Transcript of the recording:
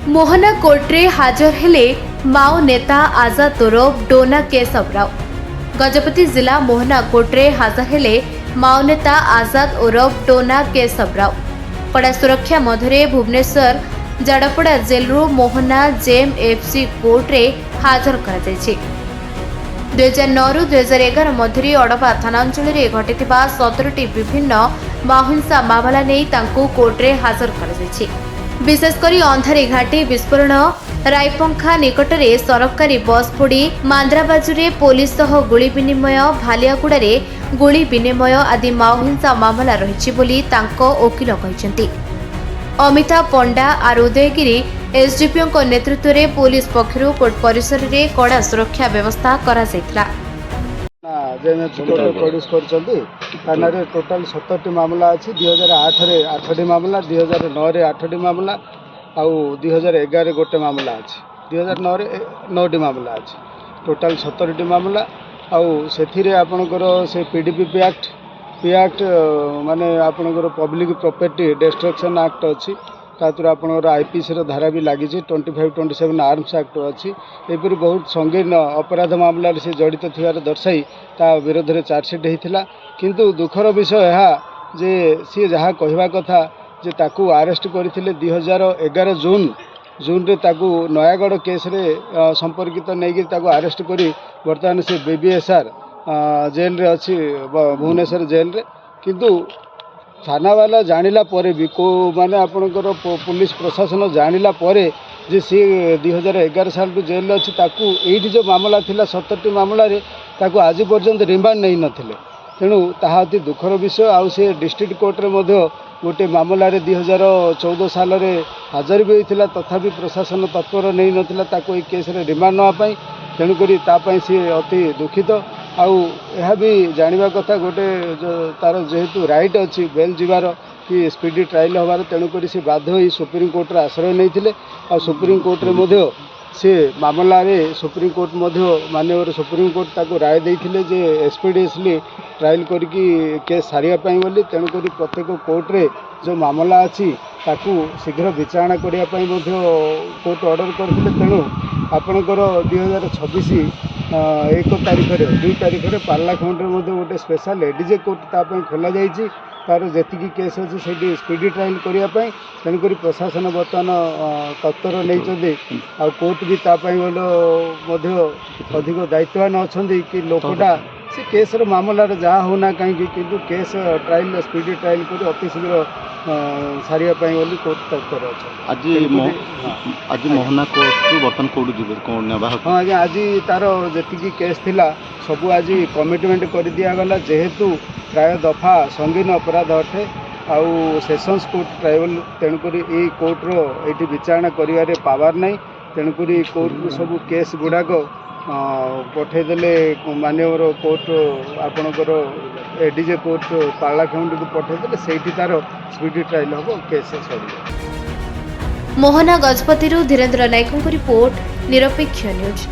मोहना कोर्टे हाजर हेले माओ नेता आजाद ओरफ डोना केशव राव। गजपति जिला मोहना कोर्टे हाजर हेले माओ नेता आजाद ओरफ डोना केशव राव। कड़ा सुरक्षा मध्य भुवनेश्वर जाड़पड़ा जेलरू मोहना जेएमएफसी कोर्टे हाजर कर 2009 ରୁ 2011 मध्य अड़पा थाना अंचल घटी 17टी विभिन्न माहिंसा मामला नहीं तांको कोर्टे हाजर कर विशेषकर अंधारी घाटी विस्फोरण रायपंखा निकटरे सरकारी बस पोड़ी मांद्राबाजुरे पुलिस सह गुली विनिमय भालियागुड़े गुली विनिमय आदि माओहिंसा मामला रही बोली तांको वकील कहते। अमिताभ पंडा और उदयगिरी एसडीपीओ नेतृत्व में पुलिस पक्षर कोर्ट परिसर में कड़ा सुरक्षा व्यवस्था करा जायतिला। प्रोड्यूस कर टोटाल 17टी मामला अच्छी 2008 रे 8टी मामला 2009 रे 8टी मामला आउ 2011 गोटे मामला अच्छी 2009 रे 9टी मामला अच्छी टोटाल 17टी मामला आउ से आपणकर से पीडीपी एक्ट माने आपणकर पब्लिक प्रॉपर्टी डिस्ट्रक्शन एक्ट अच्छी तार आपणकर आईपीसी धारा भी लगी 25-27 आर्म्स एक्ट अच्छी एपरी बहुत संगीन अपराध मामला से जड़ित थिबार दर्शाई ता विरोध में चार्जसीट होता किंतु दुखर विषय है जे सी जहाँ कहवा कथा जे ताकू अरेस्ट करथिले 2011 जून रे ताकू नयागढ़ केस रे संपर्कित नहीं ताकू अरेस्ट करी बर्तमान से बीबीएसआर जेल रे अच्छी भुवनेश्वर जेल रे किंतु थाना वाला जानिला परे भी को माने आपणकर पुलिस प्रशासन जानिला परे जे सी 2011 साल टू जेल अच्छी ताकू एठी जो मामला थिला 17टी मामला रे ताकू आज पर्यंत रिमांड नहीं नथिले तेणु ताहा अति दुखर विषय आउ से डिस्ट्रिक्ट कोर्ट रे मध्य गोटे मामला रे 2014 साल रे हाजर भी होइथिला तथापि प्रशासन तत्पर नहीं नथिला ताकू ए केस रे रिमांड नवा पई तेणु करी ता पई से अति दुखित आउ यह भी जानिबा कथा गोटे जो तार जेहेतु राइट अच्छी बेल जीवार कि स्पीडी ट्रायल हबार तेणु करी से बाध्य होई सुप्रीम कोर्ट रे आश्रय नैथिले आ सुप्रीम कोर्ट रे मध्य से मामला रे सुप्रीम कोर्ट मध्य माननीय सुप्रीम कोर्ट ताको राय देइथिले जे एक्सपीडियसली ट्रायल करके केस सारिया पाई बोली तेणु करी प्रत्येक कोर्ट रे जो मामला अच्छी ताकू शीघ्र विचारणा करिया पाई मध्य कोर्ट ऑर्डर करथिले तेणु आपणकर 2026 1 तारिख रे 2 तारिख रे पार्लाखंड रे मध्य गोटे स्पेशल एडीजे कोर्ट ता पई खोला जाइछि तार जेतिकी केस अच्छी से स्पीडी ट्रायल करने तेणुक प्रशासन बर्तमान तत्पर नहीं आ कोर्ट भी तापाई अधिक दायित्वान अच्छा कि लोकटा से केस मामला जहाँ होना कहीं किंतु केस ट्रायल स्पीडी ट्रायल कर अति शीघ्र सारिया बोली कोर्ट तत्पर अच्छा। आज मोहना कोर्ट बर्तमान कौन हाँ आज्ञा आज तार जी केस थिला सबू आज कमिटमेंट कर दिगला जेहेतु प्राय दफा संगीन अपराध अटे आउ सेशंस कोर्ट ट्राइबल तेणुक कोर्टर ये विचारणा कर पावर नहीं तेणुक कोर्ट सब केस गुड़ाक पठेदेले माननीय कोर्ट आपणकर एडीजे कोर्ट पार्लाखंड को पठेदेले से तार स्पीडी ट्रायल हम केस सर। मोहना गजपति धीरेन्द्र नायकों रिपोर्ट निरपेक्ष न्यूज।